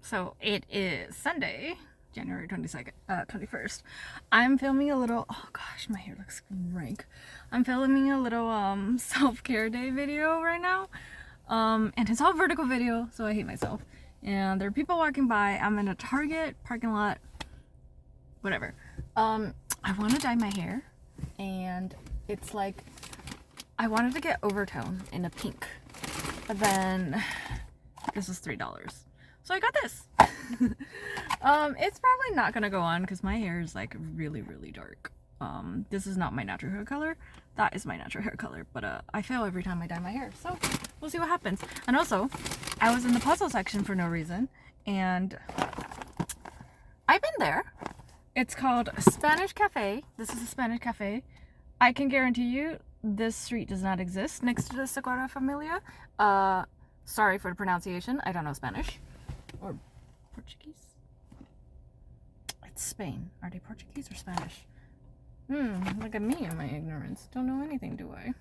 So it is Sunday, January 22nd, 21st. I'm filming a little, oh gosh, my hair looks rank. I'm filming a little self-care day video right now. And it's all vertical video, so I hate myself. And there are people walking by. I'm in a Target parking lot, whatever. I want to dye my hair, and it's like, I wanted to get overtone in a pink, but then this was $3. So I got this. It's probably not gonna go on because my hair is like really, really dark. This is not my natural hair color. That is my natural hair color, but I fail every time I dye my hair. So we'll see what happens. And also, I was in the puzzle section for no reason, and I've been there. It's called Spanish Cafe. This is a Spanish Cafe. I can guarantee you this street does not exist next to the Sagrada Familia. Sorry for the pronunciation. I don't know Spanish. Or Portuguese? It's Spain. Are they Portuguese or Spanish? Look at me and my ignorance. Don't know anything, do I?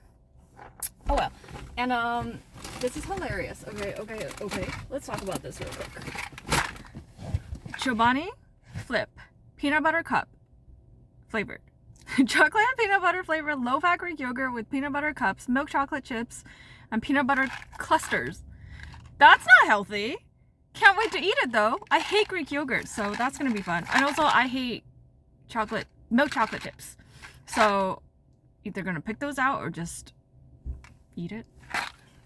Oh well. And this is hilarious. Okay. Let's talk about this real quick. Chobani Flip peanut butter cup flavored. Chocolate and peanut butter flavored low-fat Greek yogurt with peanut butter cups, milk chocolate chips, and peanut butter clusters. That's not healthy. Can't wait to eat it though. I hate Greek yogurt, so that's gonna be fun. And also I hate milk chocolate chips. So either gonna pick those out or just eat it.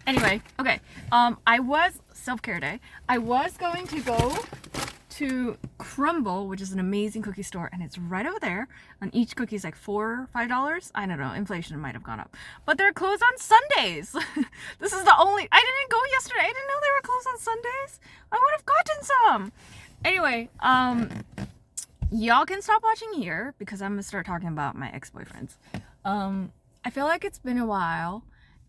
Anyway, okay. I was self-care day. I was going to go to Crumble, which is an amazing cookie store, and it's right over there. And each cookie is like $4 or $5. I don't know, inflation might have gone up, but they're closed on Sundays. This is the only. I didn't go yesterday. I didn't know they were closed on Sundays. I would have gotten some. Anyway, y'all can stop watching here because I'm gonna start talking about my ex-boyfriends. I feel like it's been a while,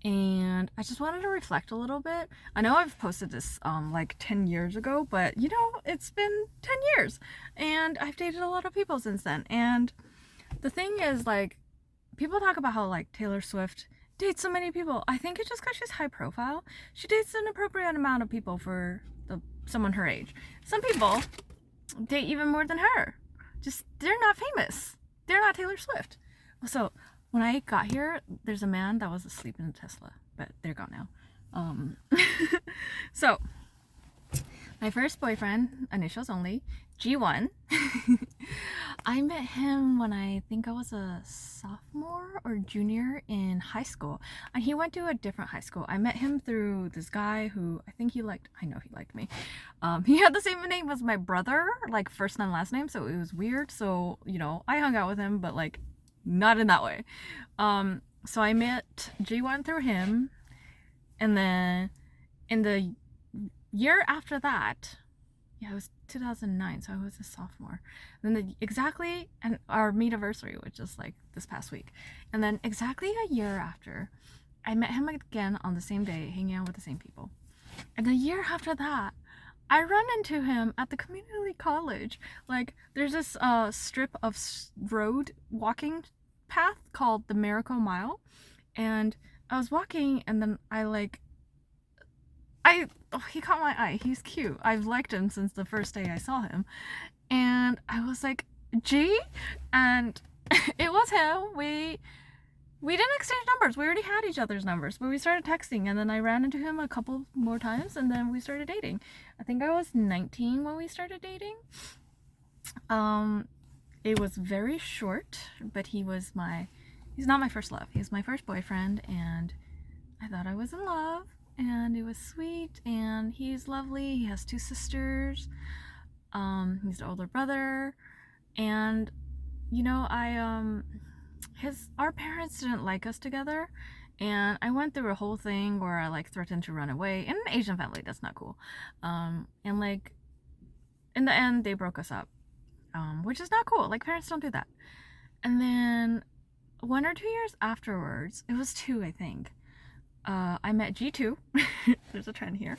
and I just wanted to reflect a little bit. I know I've posted this like 10 years ago, but you know, it's been 10 years and I've dated a lot of people since then. And the thing is, like, people talk about how like Taylor Swift dates so many people. I think it's just because she's high profile. She dates an appropriate amount of people for someone her age. Some people date even more than her. Just, they're not famous. They're not Taylor Swift. So when I got here, there's a man that was asleep in a Tesla, but they're gone now. So, my first boyfriend, initials only, G1. I met him when I think I was a sophomore or junior in high school, and he went to a different high school. I met him through this guy who I know he liked me. He had the same name as my brother, like first and last name, so it was weird. So, you know, I hung out with him, but like, not in that way. So I met G1 through him, and then in the year after that, yeah, it was 2009, so I was a sophomore. And then and our meet-iversary, which is like this past week, and then exactly a year after, I met him again on the same day, hanging out with the same people. And a year after that, I run into him at the community college. Like, there's this strip of road walking path called the Miracle Mile, and I was walking, and then he caught my eye. He's cute. I've liked him since the first day I saw him, and I was like, G, and it was him. We didn't exchange numbers. We already had each other's numbers, but we started texting, and then I ran into him a couple more times, and then we started dating. I think I was 19 when we started dating. It was very short, but he's not my first love. He was my first boyfriend, and I thought I was in love, and it was sweet, and he's lovely. He has 2 sisters. He's the older brother, and you know, our parents didn't like us together, and I went through a whole thing where I like threatened to run away. In an Asian family, that's not cool. And like, in the end, they broke us up. Which is not cool. Like, parents don't do that. And then 1 or 2 years afterwards, it was 2, I think, I met G2. There's a trend here.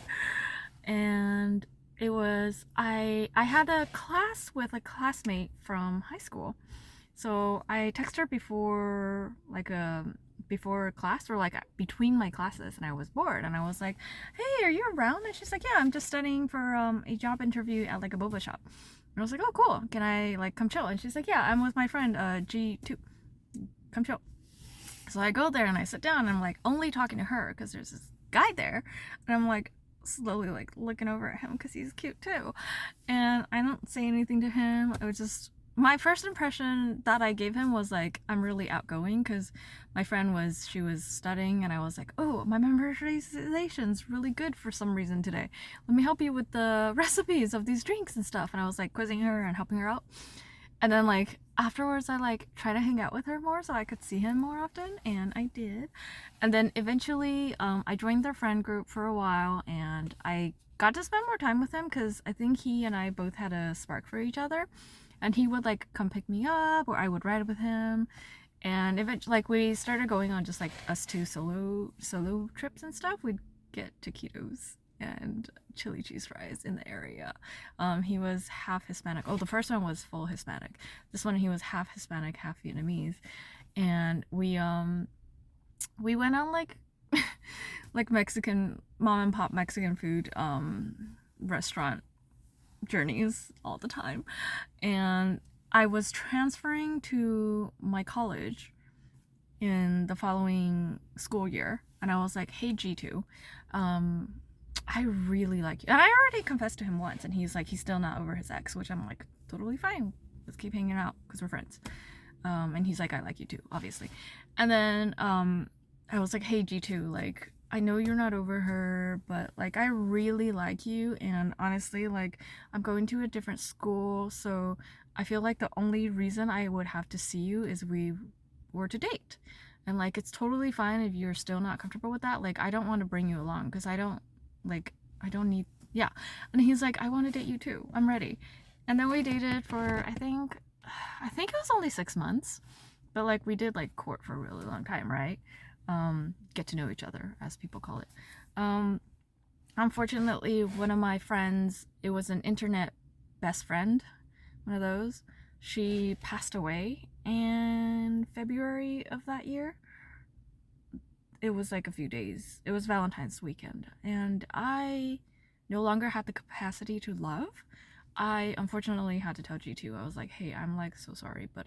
And it was, I had a class with a classmate from high school. So I texted her before, like, before class, or like between my classes, and I was bored, and I was like, hey, are you around? And she's like, yeah, I'm just studying for a job interview at like a boba shop. And I was like, oh cool, can I like come chill? And she's like, yeah, I'm with my friend G2, come chill. So I go there and I sit down and I'm like only talking to her because there's this guy there, and I'm like slowly like looking over at him because he's cute too, and I don't say anything to him. It was just, my first impression that I gave him was like, I'm really outgoing, because my friend was studying, and I was like, oh, my memorization's really good for some reason today, let me help you with the recipes of these drinks and stuff. And I was like quizzing her and helping her out. And then like afterwards I like try to hang out with her more so I could see him more often, and I did. And then eventually I joined their friend group for a while, and I got to spend more time with him because I think he and I both had a spark for each other, and he would like come pick me up, or I would ride with him. And eventually like we started going on just like us two solo trips and stuff. We'd get taquitos and chili cheese fries in the area. He was half Hispanic. Oh, the first one was full Hispanic. This one he was half Hispanic, half Vietnamese. And we went on like like Mexican mom and pop Mexican food restaurant journeys all the time. And I was transferring to my college in the following school year, and I was like, hey G2, I really like you. And I already confessed to him once, and he's like, he's still not over his ex, which I'm like, totally fine. Let's keep hanging out because we're friends. And he's like, I like you too, obviously. And then I was like, hey G2, like, I know you're not over her, but like, I really like you. And honestly, like, I'm going to a different school, so I feel like the only reason I would have to see you is we were to date. And like, it's totally fine if you're still not comfortable with that. Like, I don't want to bring you along because I don't need, yeah. And he's like, I want to date you too, I'm ready. And then we dated for I think it was only 6 months, but like we did like court for a really long time, right? Get to know each other, as people call it. Unfortunately, one of my friends, it was an internet best friend, one of those, she passed away in February of that year. It was like a few days. It was Valentine's weekend, and I no longer had the capacity to love. I unfortunately had to tell G2. I was like, hey, I'm like so sorry, but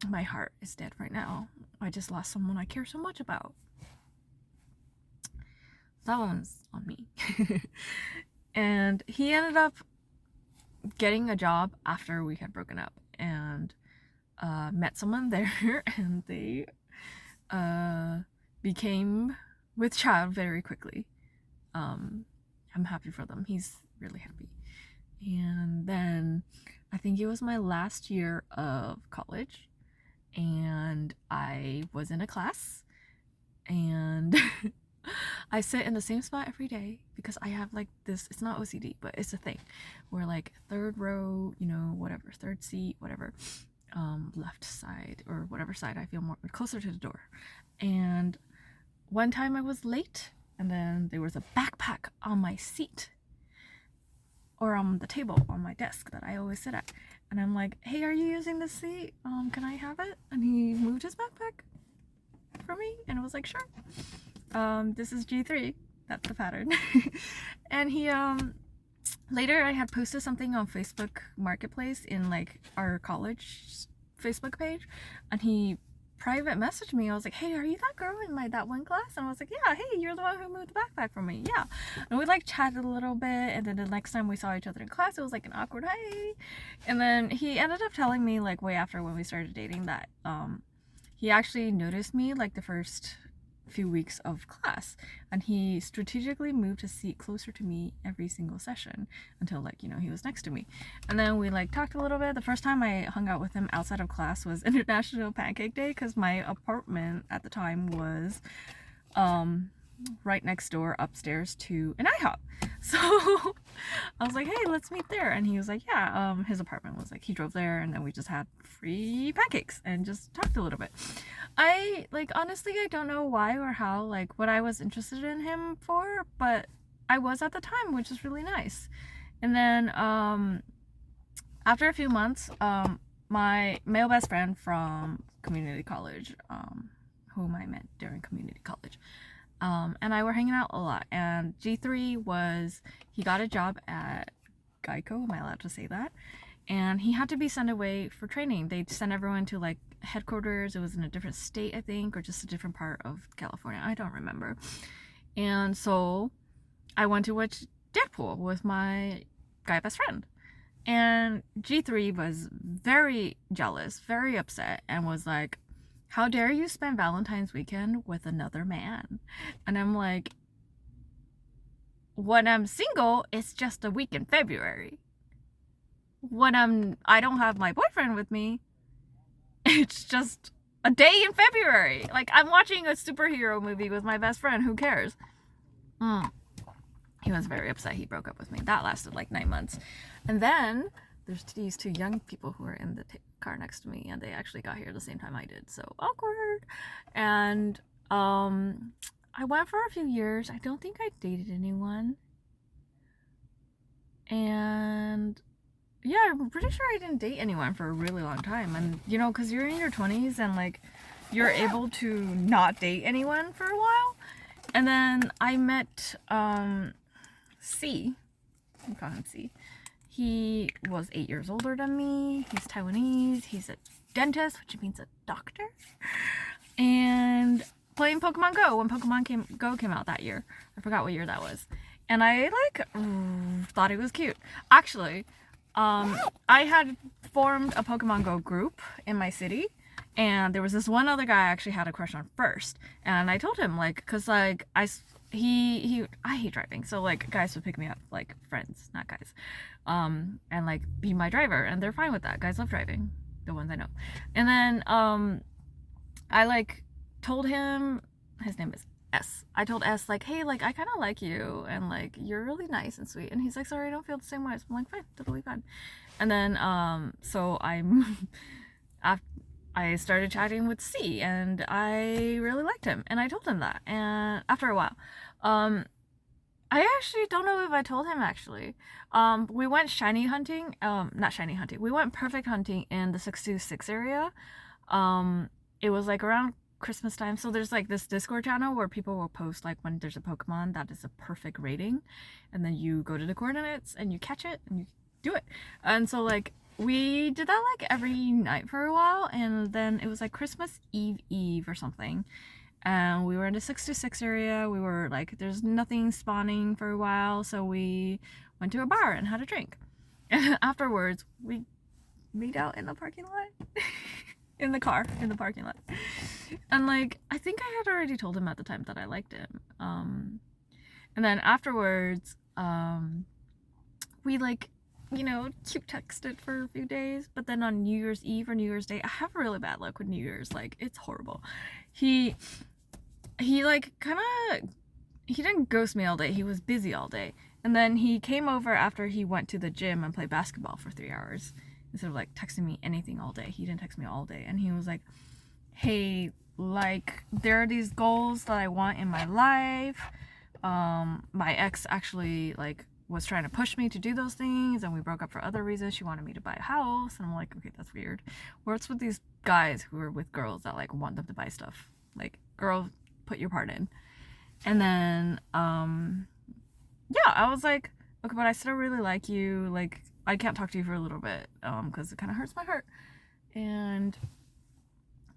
my heart is dead right now. I just lost someone I care so much about. That one's on me. And he ended up getting a job after we had broken up, and met someone there, and they became with child very quickly. I'm happy for them. He's really happy. And then I think it was my last year of college, and I was in a class, and I sit in the same spot every day because I have like this, it's not OCD, but it's a thing where like third row, you know, whatever, third seat, whatever, left side or whatever side I feel more closer to the door. And one time I was late, and then there was a backpack on my seat, or on the table on my desk that I always sit at. And I'm like, hey, are you using this seat? Can I have it? And he moved his backpack for me, and I was like, sure. This is G3. That's the pattern. And he, later I had posted something on Facebook Marketplace in like our college Facebook page, and he private messaged me. I was like, hey, are you that girl in that one class? And I was like, yeah, hey, you're the one who moved the backpack for me. Yeah. And we like chatted a little bit, and then the next time we saw each other in class, it was like an awkward hey. And then he ended up telling me like way after when we started dating that he actually noticed me like the first few weeks of class, and he strategically moved his seat closer to me every single session until like, you know, he was next to me. And then we like talked a little bit. The first time I hung out with him outside of class was International Pancake Day, because my apartment at the time was right next door upstairs to an IHOP. So I was like, hey, let's meet there. And he was like, yeah. His apartment was like, he drove there, and then we just had free pancakes and just talked a little bit. I like, honestly, I don't know why or how, like what I was interested in him for, but I was at the time, which is really nice. And then after a few months, my male best friend from community college, whom I met during community college. And I were hanging out a lot. And G3 he got a job at Geico. Am I allowed to say that? And he had to be sent away for training. They'd send everyone to like headquarters. It was in a different state, I think, or just a different part of California. I don't remember. And so I went to watch Deadpool with my guy best friend. And G3 was very jealous, very upset, and was like, how dare you spend Valentine's weekend with another man? And I'm like, when I'm single, it's just a week in February. When I don't have my boyfriend with me, it's just a day in February. Like, I'm watching a superhero movie with my best friend. Who cares? He was very upset. He broke up with me. That lasted like 9 months. And then there's these two young people who are in the car next to me, and they actually got here the same time I did. So awkward. And I went for a few years. I don't think I dated anyone. And yeah, I'm pretty sure I didn't date anyone for a really long time. And you know, because you're in your 20s and like you're able to not date anyone for a while. And then I met C. I call him C. He was 8 years older than me. He's Taiwanese. He's a dentist, which means a doctor. And playing Pokemon Go when Pokemon Go came out that year. I forgot what year that was. And I like thought it was cute. Actually, I had formed a Pokemon Go group in my city. And there was this one other guy I actually had a crush on first. And I told him, like, because, like, I hate driving. So, like, guys would pick me up, like, friends, not guys. And, like, be my driver. And they're fine with that. Guys love driving. The ones I know. And then, I, like, told him, his name is S. I told S, like, hey, like, I kind of like you. And, like, you're really nice and sweet. And he's like, sorry, I don't feel the same way. So I'm like, fine, totally fine. And then, so I started chatting with C, and I really liked him, and I told him that. And after a while, I actually don't know if I told him actually. We went shiny hunting, not shiny hunting. We went perfect hunting in the 626 area. It was like around Christmas time, so there's like this Discord channel where people will post like when there's a Pokemon that is a perfect rating, and then you go to the coordinates and you catch it and you do it. And so like we did that like every night for a while, and then it was like Christmas Eve or something, and we were in the 626 area. We were like, there's nothing spawning for a while, so we went to a bar and had a drink. And afterwards, we meet out in the parking lot. In the car, in the parking lot. And like, I think I had already told him at the time that I liked him. And then afterwards, we like, you know, cute texted for a few days, but then on New Year's Eve or New Year's Day, I have really bad luck with New Year's. Like, it's horrible. He like he didn't ghost me all day. He was busy all day. And then he came over after he went to the gym and played basketball for 3 hours instead of like texting me anything all day. He didn't text me all day. And he was like, hey, like, there are these goals that I want in my life. My ex actually like was trying to push me to do those things, and we broke up for other reasons. She wanted me to buy a house, and I'm like, okay, that's weird. What's with these guys who are with girls that like want them to buy stuff? Like, girl, put your part in. And then yeah, I was like, okay, but I still really like you. Like, I can't talk to you for a little bit because it kind of hurts my heart.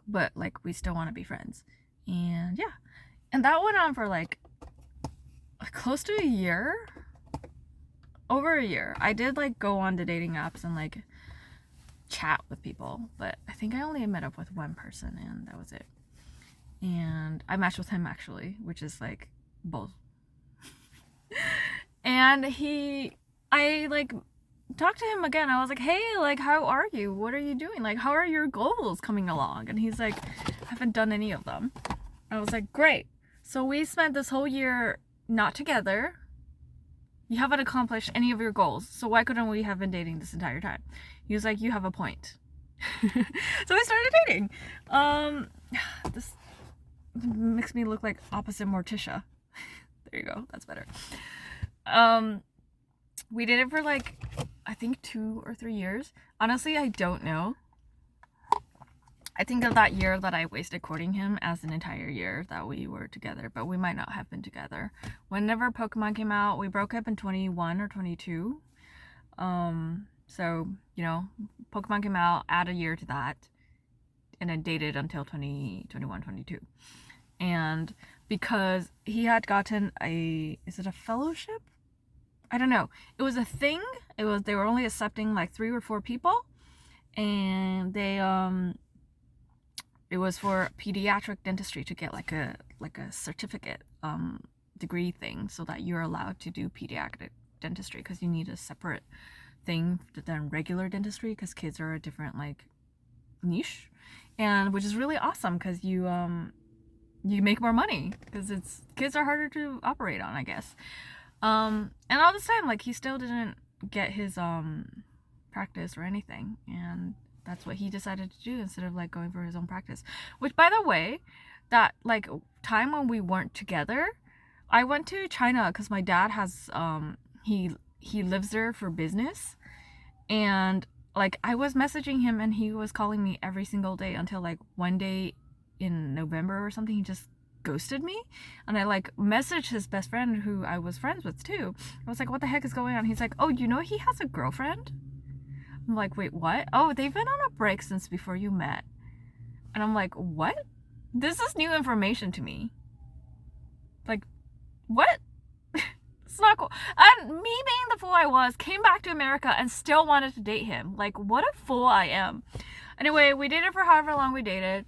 But like, we still want to be friends. And yeah, and that went on for like close to a year. Over a year. I did like go on to dating apps and like chat with people, but I think I only met up with one person, and that was it. And I matched with him actually, which is like both. And I like talked to him again. I was like, hey, like, how are you? What are you doing? Like, how are your goals coming along? And he's like, I haven't done any of them. I was like, great. So we spent this whole year not together. You haven't accomplished any of your goals, so why couldn't we have been dating this entire time? He was like, you have a point. So we started dating. This makes me look like opposite Morticia. There you go, that's better. We did it for like, I think 2 or 3 years. Honestly, I don't know. I think of that year that I wasted courting him as an entire year that we were together, but we might not have been together. Whenever Pokemon came out, we broke up in 21 or 22. So, you know, Pokemon came out, add a year to that, and then dated until 2021, 22. And because he had gotten is it a fellowship? I don't know. It was a thing. They were only accepting like 3 or 4 people, and it was for pediatric dentistry to get like a certificate degree thing, so that you're allowed to do pediatric dentistry, because you need a separate thing than regular dentistry, because kids are a different like niche, and which is really awesome because you make more money, because kids are harder to operate on, I guess. And all this time, like, he still didn't get his practice or anything, and that's what he decided to do instead of like going for his own practice. Which, by the way, that like time when we weren't together, I went to China because my dad has he lives there for business, and like I was messaging him and he was calling me every single day until like one day in November or something, he just ghosted me. And I like messaged his best friend who I was friends with too. I was like, what the heck is going on? He's like, oh, you know he has a girlfriend? I'm like, wait, what? Oh, they've been on a break since before you met. And I'm like, what? This is new information to me. Like, what? It's not cool. And me being the fool I was, came back to America and still wanted to date him. Like, what a fool I am. Anyway, we dated for however long we dated.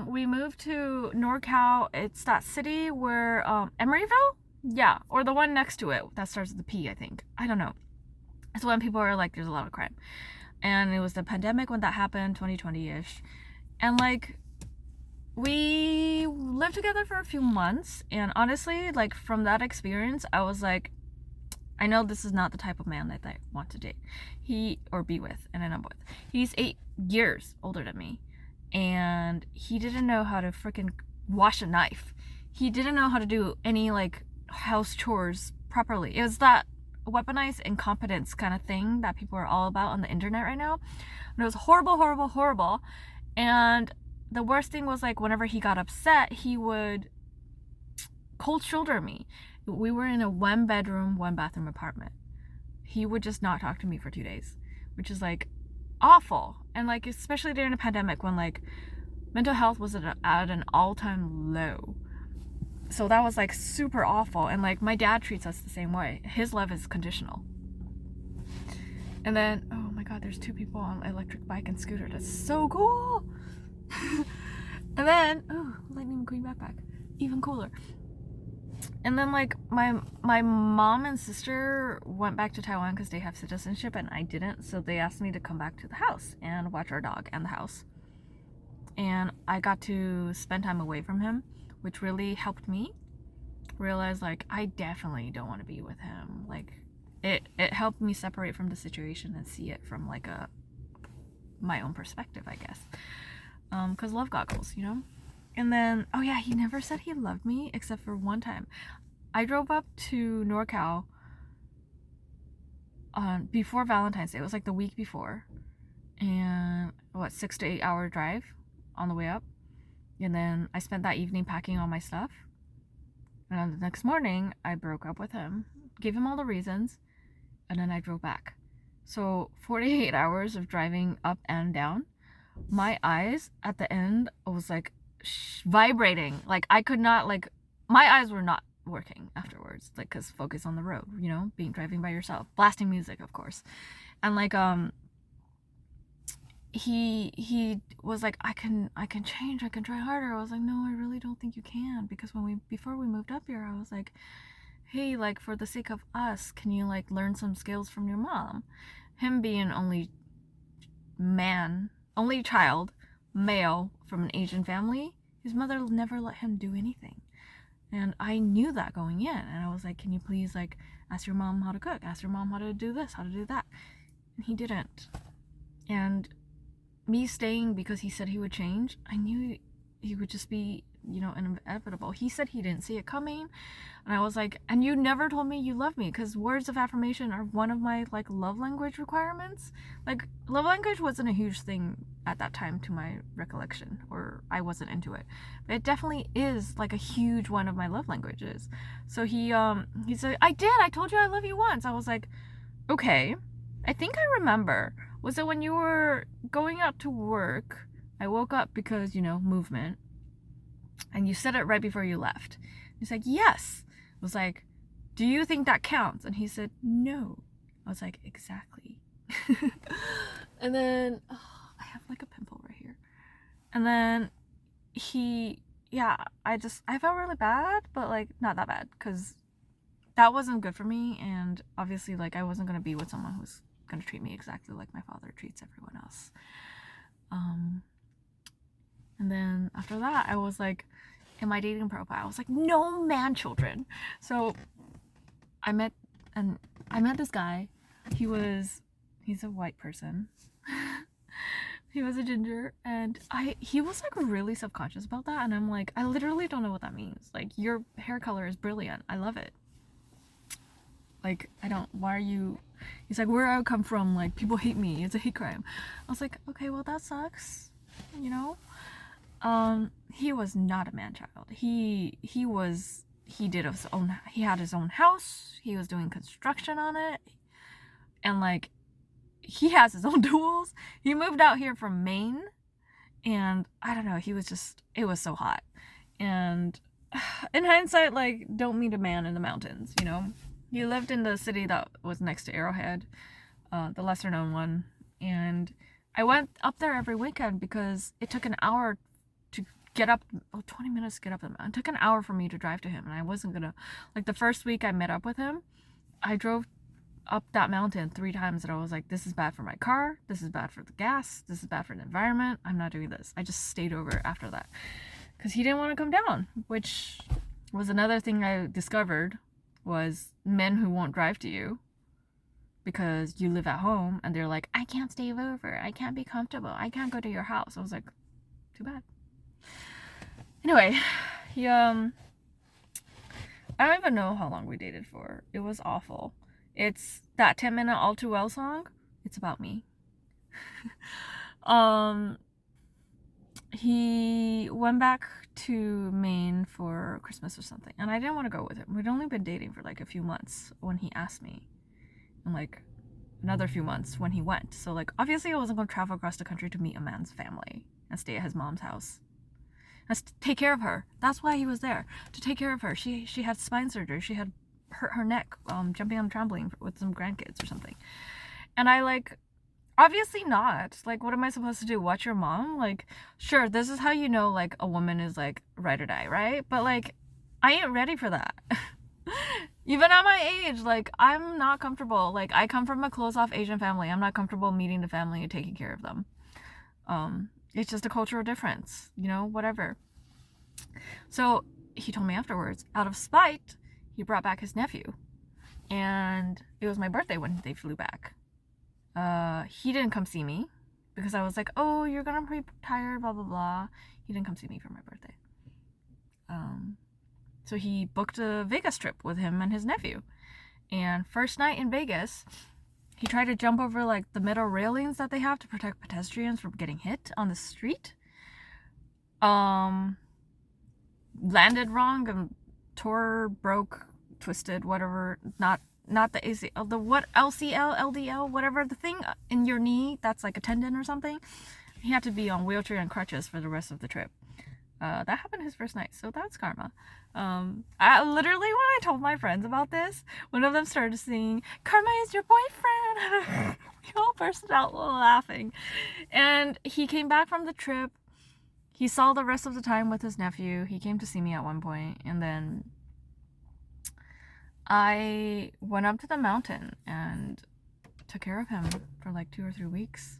We moved to NorCal. It's that city where, Emeryville? Yeah, or the one next to it that starts with a P, I think. I don't know. It's when people are like, there's a lot of crime. And it was the pandemic when that happened, 2020-ish. And like, we lived together for a few months. And honestly, like, from that experience, I was like, I know this is not the type of man that I want to date. Or be with, and end up with. He's 8 years older than me. And he didn't know how to freaking wash a knife. He didn't know how to do any like house chores properly. It was that weaponized incompetence kind of thing that people are all about on the internet right now. And it was horrible, horrible, horrible. And the worst thing was, like, whenever he got upset, he would cold shoulder me. We were in a 1-bedroom, 1-bathroom apartment. He would just not talk to me for 2 days, which is like awful. And like, especially during the pandemic when like mental health was at an all-time low. So that was like super awful. And like, my dad treats us the same way. His love is conditional. And then, oh my god, there's 2 people on an electric bike and scooter. That's so cool. And then, oh, Lightning McQueen backpack, even cooler. And then like, my mom and sister went back to Taiwan because they have citizenship and I didn't, so they asked me to come back to the house and watch our dog and the house. And I got to spend time away from him, which really helped me realize, like, I definitely don't want to be with him. Like, it helped me separate from the situation and see it from like my own perspective, I guess. Because love goggles, you know? And then, oh yeah, he never said he loved me except for one time. I drove up to NorCal before Valentine's Day. It was like the week before. And 6 to 8 hour drive on the way up. And then I spent that evening packing all my stuff. And then the next morning, I broke up with him, gave him all the reasons, and then I drove back. So 48 hours of driving up and down. My eyes at the end was like vibrating. Like, I could not, like, my eyes were not working afterwards, like, because focus on the road, you know, driving by yourself, blasting music, of course. And like, he was like, I can change, I can try harder. I was like, no, I really don't think you can, because before we moved up here, I was like, hey, like, for the sake of us, can you like learn some skills from your mom? Him being only child, male, from an Asian family, his mother never let him do anything. And I knew that going in. And I was like, can you please, like, ask your mom how to cook? Ask your mom how to do this, how to do that. And he didn't. And me staying because he said he would change, I knew he would just be inevitable. He said he didn't see it coming. And I was like, and you never told me you love me, because words of affirmation are one of my like love language requirements. Like, love language wasn't a huge thing at that time to my recollection, or I wasn't into it. But it definitely is like a huge one of my love languages. So he said, I told you I love you once. I was like, okay. I think I remember. Was it when you were going out to work? I woke up because, movement. And you said it right before you left. He's like, yes. I was like, do you think that counts? And he said, no. I was like, exactly. And then, I have like a pimple right here. And then I felt really bad, but like not that bad, because that wasn't good for me. And obviously, like, I wasn't going to be with someone who's going to treat me exactly like my father treats everyone else. And then after that, I was like, in my dating profile, I was like, no man children. So I met this guy. He's a white person. He was a ginger, and he was like really self-conscious about that, and I'm like, I literally don't know what that means. Like, your hair color is brilliant. I love it. Like, why are you... He's like, where I come from, like, people hate me. It's a hate crime. I was like, okay, well, that sucks. He was not a man-child. He had his own house. He was doing construction on it. And, like, he has his own tools. He moved out here from Maine. And, I don't know, it was so hot. And, in hindsight, like, don't meet a man in the mountains, He lived in the city that was next to Arrowhead, the lesser known one. And I went up there every weekend because it took an hour to get up, 20 minutes to get up the mountain. It took an hour for me to drive to him, and I wasn't gonna, like, the first week I met up with him, I drove up that mountain 3 times, and I was like, this is bad for my car, this is bad for the gas, this is bad for the environment, I'm not doing this. I just stayed over after that, because he didn't want to come down, which was another thing I discovered, was men who won't drive to you because you live at home, and they're like, I can't stay over, I can't be comfortable, I can't go to your house. I was like, too bad. Anyway, I don't even know how long we dated for. It was awful. It's that 10-minute All Too Well song. It's about me. He went back to Maine for Christmas or something, and I didn't want to go with him. We'd only been dating for like a few months when he asked me, and like another few months when he went. So like, obviously I wasn't going to travel across the country to meet a man's family and stay at his mom's house. To take care of her. That's why he was there, to take care of her. She had spine surgery. She had hurt her neck jumping on a trampoline with some grandkids or something. And I like, obviously not. Like, what am I supposed to do? Watch your mom? Like, sure, this is how you know, like, a woman is like ride or die, right? But like, I ain't ready for that. Even at my age, like, I'm not comfortable. Like, I come from a closed-off Asian family. I'm not comfortable meeting the family and taking care of them. It's just a cultural difference, whatever. So he told me afterwards, out of spite, he brought back his nephew. And it was my birthday when they flew back. He didn't come see me because I was like, oh, you're gonna be tired, blah, blah, blah. He didn't come see me for my birthday. So he booked a Vegas trip with him and his nephew. And first night in Vegas, he tried to jump over like the metal railings that they have to protect pedestrians from getting hit on the street. Landed wrong and broke, twisted, whatever. Not the ACL, the what, LCL, LDL, whatever, the thing in your knee that's like a tendon or something. He had to be on wheelchair and crutches for the rest of the trip. That happened his first night, so that's karma. I literally, when I told my friends about this, one of them started singing, "Karma is your boyfriend." We all burst out laughing. And he came back from the trip. He saw the rest of the time with his nephew. He came to see me at one point, and then I went up to the mountain and took care of him for like 2 or 3 weeks.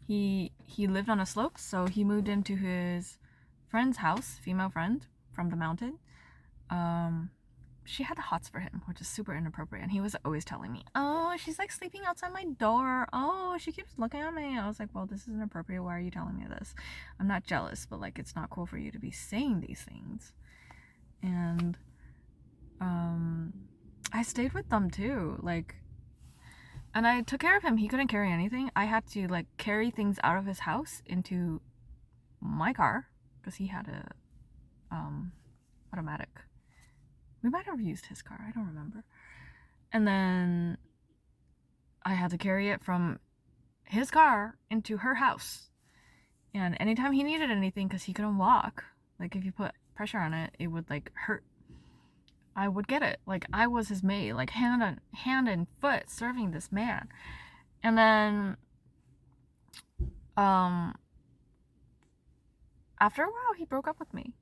He lived on a slope, so he moved into his friend's house, female friend from the mountain. she had the hots for him, which is super inappropriate. And he was always telling me, oh, she's like sleeping outside my door. Oh, she keeps looking at me. I was like, well, this is inappropriate. Why are you telling me this? I'm not jealous, but like, it's not cool for you to be saying these things. And I stayed with them too. Like, and I took care of him. He couldn't carry anything. I had to like carry things out of his house into my car because he had a automatic. We might have used his car, I don't remember. And then I had to carry it from his car into her house. And anytime he needed anything, because he couldn't walk, like if you put pressure on it, it would like hurt. I would get it. Like I was his maid, like hand and foot serving this man. And then after a while he broke up with me.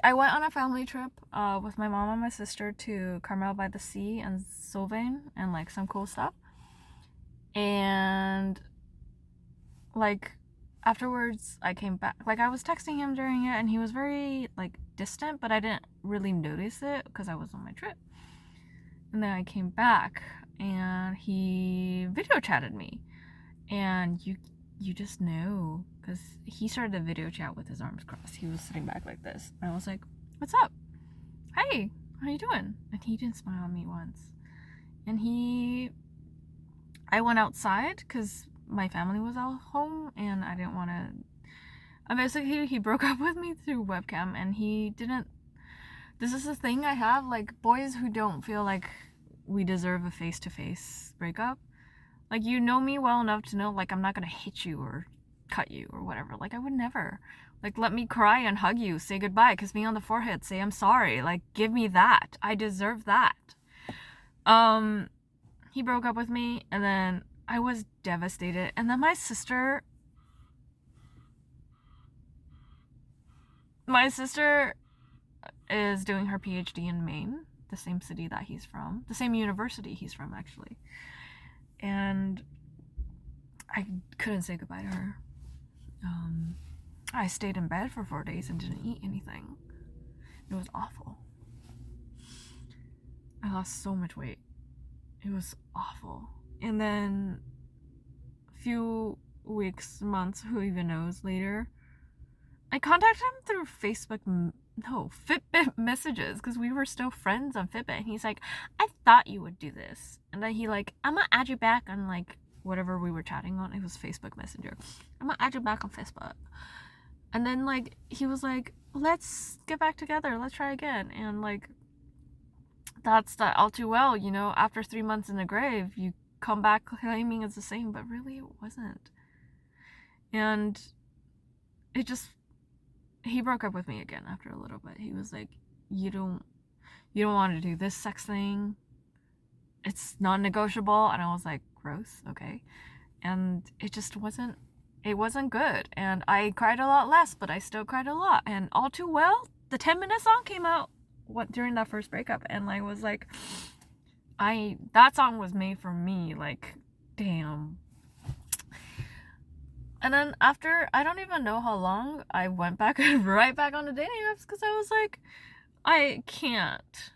I went on a family trip with my mom and my sister to Carmel by the Sea and Sylvain and like some cool stuff. And like afterwards I came back, like I was texting him during it and he was very like distant, but I didn't really notice it because I was on my trip. And then I came back and he video chatted me, and you just know, because he started a video chat with his arms crossed. He was sitting back like this. And I was like, what's up? Hey, how you doing? And he didn't smile at me once. And I went outside because my family was all home and I didn't want to. And basically, he broke up with me through webcam, and he didn't. This is the thing I have, like boys who don't feel like we deserve a face-to-face breakup. Like, you know me well enough to know, like, I'm not gonna hit you or cut you or whatever. Like, I would never. Like, let me cry and hug you, say goodbye, kiss me on the forehead, say I'm sorry. Like, give me that. I deserve that. He broke up with me, and then I was devastated. And then my sister is doing her PhD in Maine, the same city that he's from, the same university he's from, actually. And I couldn't say goodbye to her. I stayed in bed for 4 days and didn't eat anything. It was awful. I lost so much weight. It was awful. And then a few weeks, months, who even knows, later, I contacted him through Fitbit messages, because we were still friends on Fitbit. And he's like, I thought you would do this. And then he like, I'm gonna add you back on like whatever we were chatting on. It was Facebook Messenger. I'm gonna add you back on Facebook. And then like he was like, let's get back together, let's try again. And like, that's that all too well, you know, after 3 months in the grave, you come back claiming it's the same, but really it wasn't. And it just, he broke up with me again after a little bit. He was like, you don't want to do this sex thing, it's non-negotiable. And I was like, gross, okay. And it just wasn't good. And I cried a lot less, but I still cried a lot. And all too well, the 10-minute song came out during that first breakup, and I was like, that song was made for me. Like, damn. And then after, I don't even know how long, I went back right back on the dating apps, because I was like, I can't.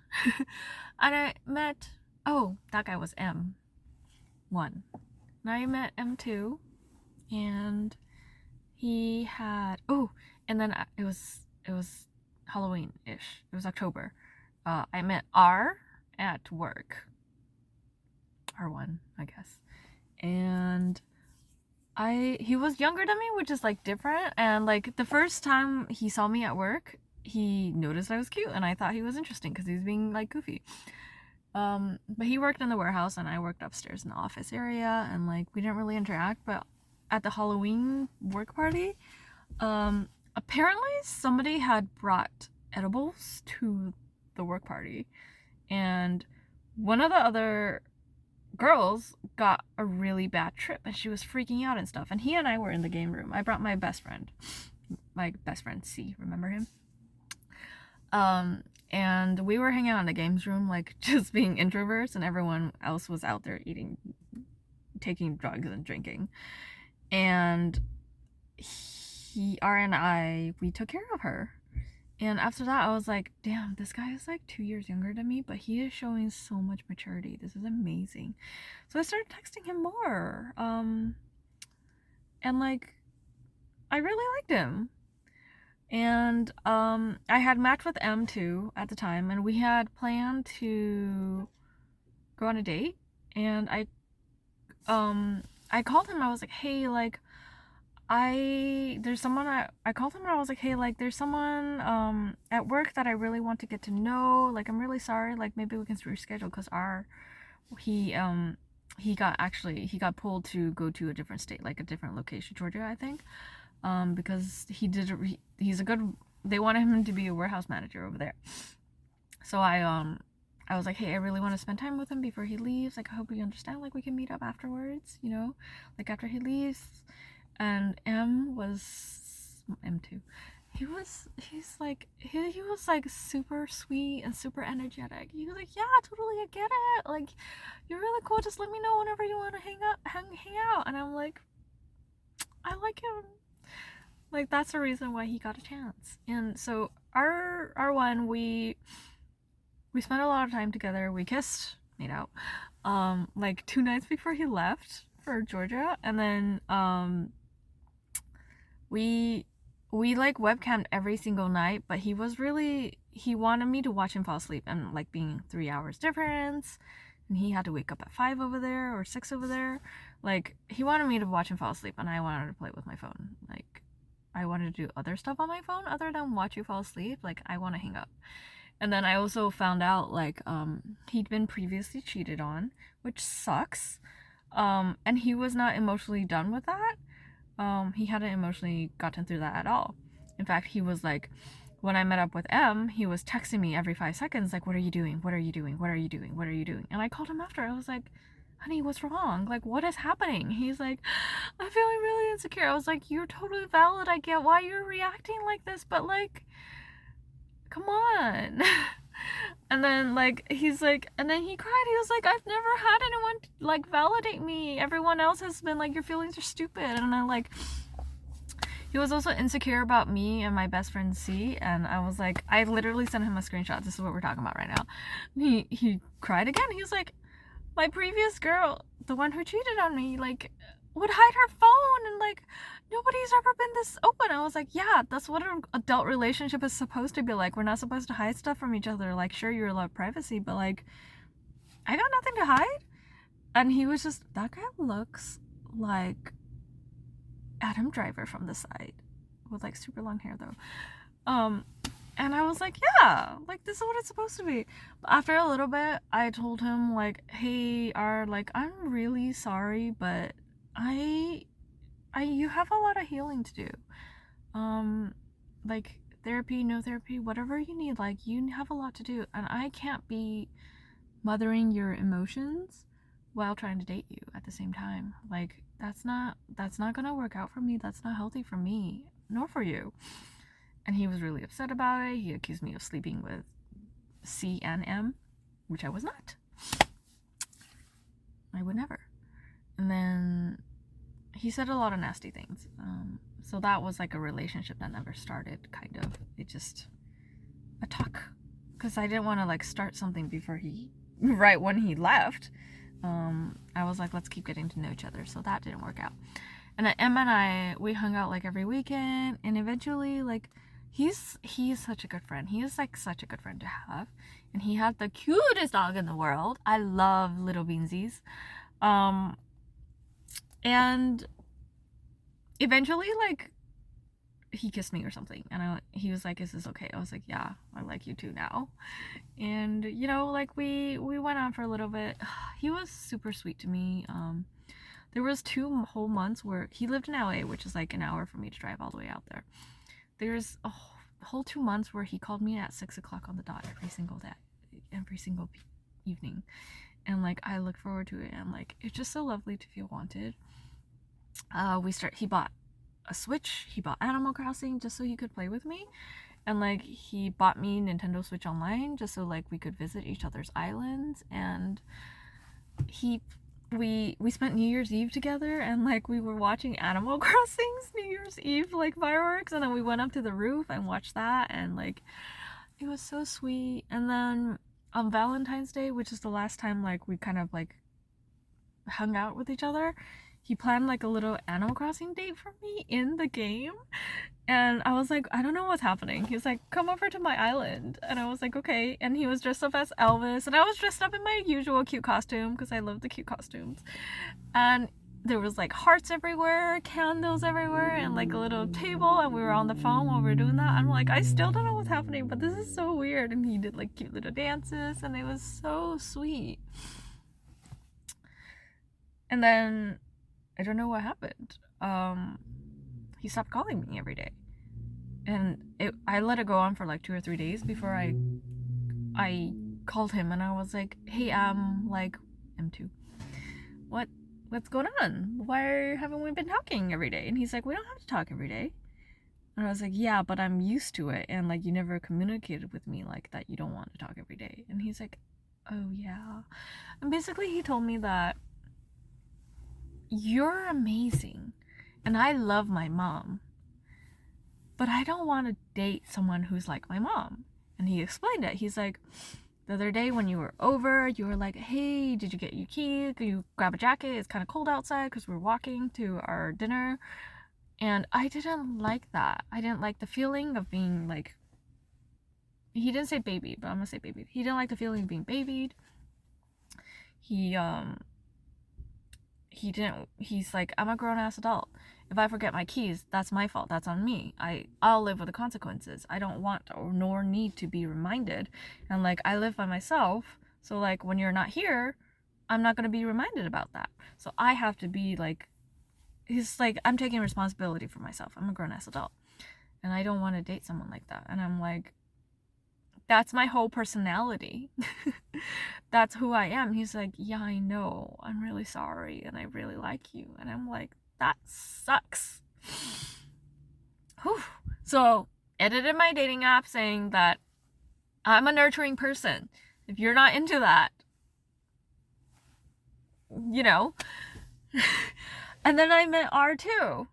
And I met, that guy was M1. Now I met M2, and he had, and then it was Halloween-ish. It was October. I met R at work. R1, I guess. And he was younger than me, which is like different. And like the first time he saw me at work, he noticed I was cute, and I thought he was interesting because he was being like goofy. But he worked in the warehouse and I worked upstairs in the office area, and like we didn't really interact. But at the Halloween work party, apparently somebody had brought edibles to the work party, and one of the other girls got a really bad trip and she was freaking out and stuff, and he and I were in the game room. I brought my best friend C, remember him? And we were hanging out in the games room, like just being introverts, and everyone else was out there taking drugs and drinking. And we took care of her. And after that, I was like, damn, this guy is like 2 years younger than me, but he is showing so much maturity. This is amazing. So I started texting him more. And like, I really liked him. And I had matched with M too at the time, and we had planned to go on a date. And I called him. I was like, hey, like, there's someone I called him and I was like, hey, like, there's someone at work that I really want to get to know. Like, I'm really sorry. Like, maybe we can reschedule because he got pulled to go to a different state, like a different location, Georgia, I think. Because he's a good. They wanted him to be a warehouse manager over there. So I was like, hey, I really want to spend time with him before he leaves. Like, I hope you understand. Like, we can meet up afterwards, you know, like after he leaves. And M too. He was like super sweet and super energetic. He was like, yeah, totally, I get it. Like, you're really cool. Just let me know whenever you want to hang out. And I'm like, I like him. Like, that's the reason why he got a chance. And so our one, we spent a lot of time together. We kissed, made out, like 2 nights before he left for Georgia. And then we like webcammed every single night, but he wanted me to watch him fall asleep, and like being 3 hours difference, and he had to wake up at 5 over there or 6 over there. Like, he wanted me to watch him fall asleep, and I wanted to play with my phone. Like, I wanted to do other stuff on my phone other than watch you fall asleep. Like, I want to hang up. And then I also found out, like, he'd been previously cheated on, which sucks. And he was not emotionally done with that. He hadn't emotionally gotten through that at all. In fact, he was like, when I met up with M, he was texting me every 5 seconds, like, what are you doing? What are you doing? What are you doing? What are you doing? And I called him after. I was like, honey, what's wrong? Like, what is happening? He's like, I'm feeling really insecure. I was like, you're totally valid. I get why you're reacting like this, but like, come on. And then like, he's like, and then he cried. He was like, I've never had anyone like validate me. Everyone else has been like, your feelings are stupid. And I like, he was also insecure about me and my best friend C. And I was like, I literally sent him a screenshot. This is what we're talking about right now. He cried again. He was like, my previous girl, the one who cheated on me, like, would hide her phone, and like, nobody's ever been this open. I was like, yeah, that's what an adult relationship is supposed to be like. We're not supposed to hide stuff from each other. Like, sure, you're allowed privacy, but like, I got nothing to hide. And he was just, that guy looks like Adam Driver from the side, with like super long hair though. And I was like, yeah, like, this is what it's supposed to be. But after a little bit, I told him, like, hey, like, I'm really sorry, but you have a lot of healing to do. Like, therapy, no therapy, whatever you need, like, you have a lot to do. And I can't be mothering your emotions while trying to date you at the same time. Like, that's not gonna work out for me. That's not healthy for me, nor for you. And he was really upset about it. He accused me of sleeping with C and M, which I was not. I would never. And then he said a lot of nasty things. So that was like a relationship that never started, kind of. It just, a talk. Because I didn't want to like start something before right when he left. I was like, let's keep getting to know each other. So that didn't work out. And then Emma and I, we hung out like every weekend. And eventually, like, he's such a good friend. He is like such a good friend to have. And he had the cutest dog in the world. I love little beansies. And eventually, like, he kissed me or something. And he was like, is this okay? I was like, yeah, I like you too now. And, you know, like, we went on for a little bit. He was super sweet to me. There was 2 whole months where he lived in LA, which is like an hour for me to drive all the way out there. There's a whole 2 months where he called me at 6 o'clock on the dot every single day, every single evening. And like, I look forward to it. And like, it's just so lovely to feel wanted. He bought a Switch. He bought Animal Crossing just so he could play with me. And like, he bought me Nintendo Switch Online just so like we could visit each other's islands. And we spent New Year's Eve together, and like we were watching Animal Crossing's New Year's Eve like fireworks, and then we went up to the roof and watched that, and like it was so sweet. And then on Valentine's Day, which is the last time like we kind of like hung out with each other, he planned like a little Animal Crossing date for me in the game. And I was like, I don't know what's happening. He was like, come over to my island. And I was like, okay. And he was dressed up as Elvis. And I was dressed up in my usual cute costume because I love the cute costumes. And there was like hearts everywhere, candles everywhere, and like a little table. And we were on the phone while we were doing that. I'm like, I still don't know what's happening, but this is so weird. And he did like cute little dances. And it was so sweet. And then I don't know what happened. He stopped calling me every day, and I let it go on for like 2 or 3 days before I called him, and I was like, hey, like M2, what's going on? Why haven't we been talking every day? And he's like, we don't have to talk every day. And I was like, yeah, but I'm used to it, and like you never communicated with me like that you don't want to talk every day. And he's like, oh yeah. And basically he told me that you're amazing and I love my mom, but I don't want to date someone who's like my mom. And he explained it. He's like, the other day when you were over, you were like, hey, did you get your key? Can you grab a jacket? It's kind of cold outside because we're walking to our dinner. And I didn't like that. I didn't like the feeling of being like, he didn't say baby, but I'm gonna say baby. He didn't like the feeling of being babied. He's like, I'm a grown-ass adult. If I forget my keys, that's my fault. That's on me. I'll live with the consequences. I don't want or nor need to be reminded. And like, I live by myself. So like, when you're not here, I'm not going to be reminded about that. So I have to be like, he's like, I'm taking responsibility for myself. I'm a grown-ass adult. And I don't want to date someone like that. And I'm like, that's my whole personality. That's who I am. He's like, yeah, I know. I'm really sorry. And I really like you. And I'm like, that sucks. Whew. So, edited my dating app saying that I'm a nurturing person. If you're not into that, you know. And then I met R2.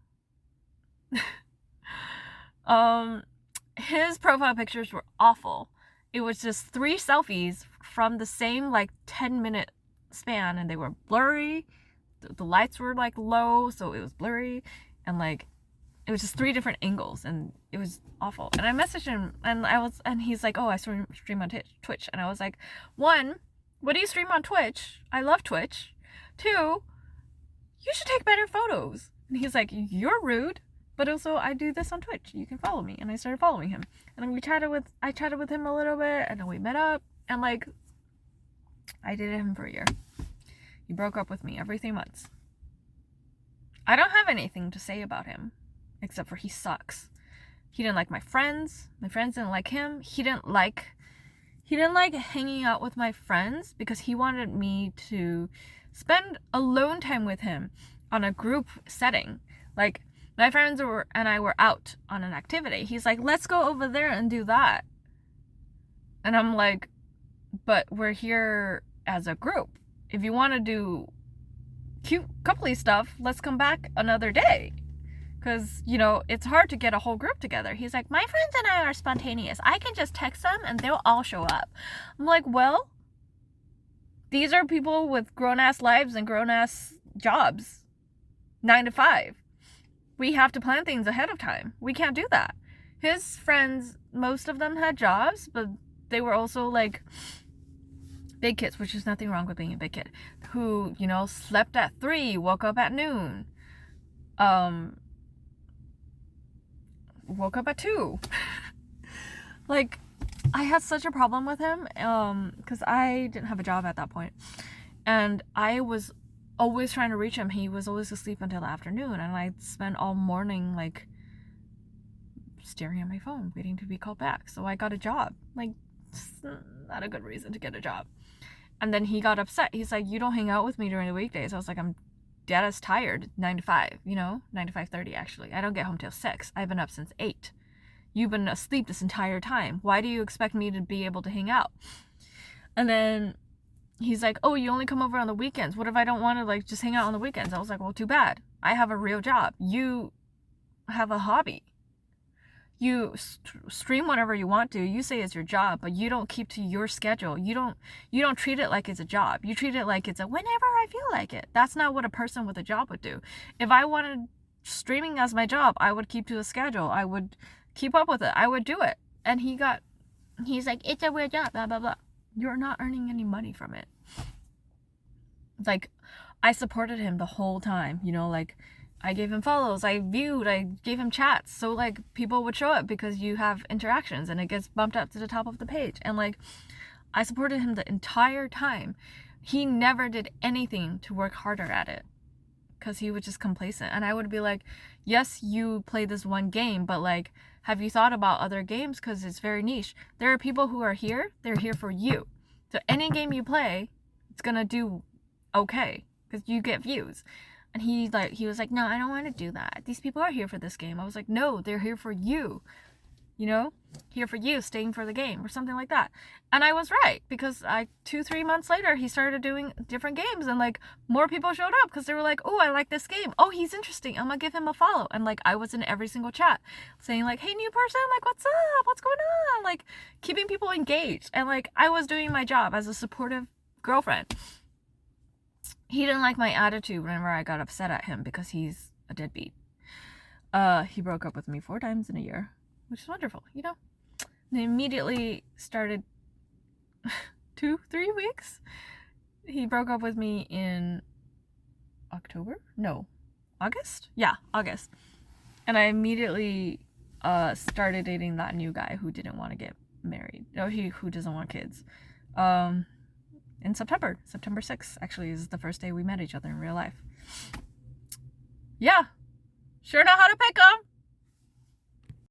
His profile pictures were awful. It was just 3 selfies from the same like 10-minute span, and they were blurry. The lights were like low, so it was blurry, and like it was just 3 different angles, and it was awful. And I messaged him, and he's like, oh, I stream on Twitch. And I was like, 1, what do you stream on Twitch? I love Twitch. 2, you should take better photos. And he's like, you're rude. But also, I do this on Twitch. You can follow me. And I started following him. And then I chatted with him a little bit. And then we met up. And like, I dated him for a year. He broke up with me every 3 months. I don't have anything to say about him. Except for he sucks. He didn't like my friends. My friends didn't like him. He didn't like hanging out with my friends because he wanted me to spend alone time with him on a group setting. Like, my friends and I were out on an activity. He's like, let's go over there and do that. And I'm like, but we're here as a group. If you want to do cute coupley stuff, let's come back another day. Because, you know, it's hard to get a whole group together. He's like, my friends and I are spontaneous. I can just text them and they'll all show up. I'm like, well, these are people with grown-ass lives and grown-ass jobs. 9 to 5. We have to plan things ahead of time. We can't do that. His friends, most of them had jobs, but they were also like big kids, which is nothing wrong with being a big kid, who, you know, slept at 3, woke up at noon, woke up at 2. Like, I had such a problem with him, because I didn't have a job at that point, and I was always trying to reach him. He was always asleep until the afternoon, and I'd spend all morning like staring at my phone waiting to be called back. So I got a job. Like, it's not a good reason to get a job. And then he got upset. He's like, you don't hang out with me during the weekdays. I was like, I'm dead as tired. 9 to 5, you know, 9 to 5:30 actually. I don't get home till 6. I've been up since 8. You've been asleep this entire time. Why do you expect me to be able to hang out? And then he's like, oh, you only come over on the weekends. What if I don't want to like just hang out on the weekends? I was like, well, too bad. I have a real job. You have a hobby. You stream whenever you want to. You say it's your job, but you don't keep to your schedule. You don't treat it like it's a job. You treat it like it's a whenever I feel like it. That's not what a person with a job would do. If I wanted streaming as my job, I would keep to a schedule. I would keep up with it. I would do it. And he's like, it's a weird job, blah blah blah. You're not earning any money from it. Like, I supported him the whole time, you know, like I gave him follows, I gave him chats, so like people would show up because you have interactions and it gets bumped up to the top of the page. And like, I supported him the entire time. He never did anything to work harder at it because he was just complacent. And I would be like, yes, you play this one game, but like, have you thought about other games? Because it's very niche. There are people who are here, they're here for you. So any game you play, it's gonna do okay because you get views. And he was like, no, I don't want to do that. These people are here for this game. I was like, no, they're here for you. You know, here for you, staying for the game or something like that. And I was right, because 2-3 months later, he started doing different games and like more people showed up because they were like, oh, I like this game. Oh, he's interesting. I'm gonna give him a follow. And like, I was in every single chat saying like, hey, new person, like, what's up? What's going on? Like, keeping people engaged. And like, I was doing my job as a supportive girlfriend. He didn't like my attitude whenever I got upset at him because he's a deadbeat. He broke up with me 4 times in a year, which is wonderful, you know? And immediately started 2-3 weeks. He broke up with me in August? Yeah, August. And I immediately started dating that new guy who didn't want to get married. Who doesn't want kids. In September 6th, actually, is the first day we met each other in real life. Yeah, sure know how to pick 'em.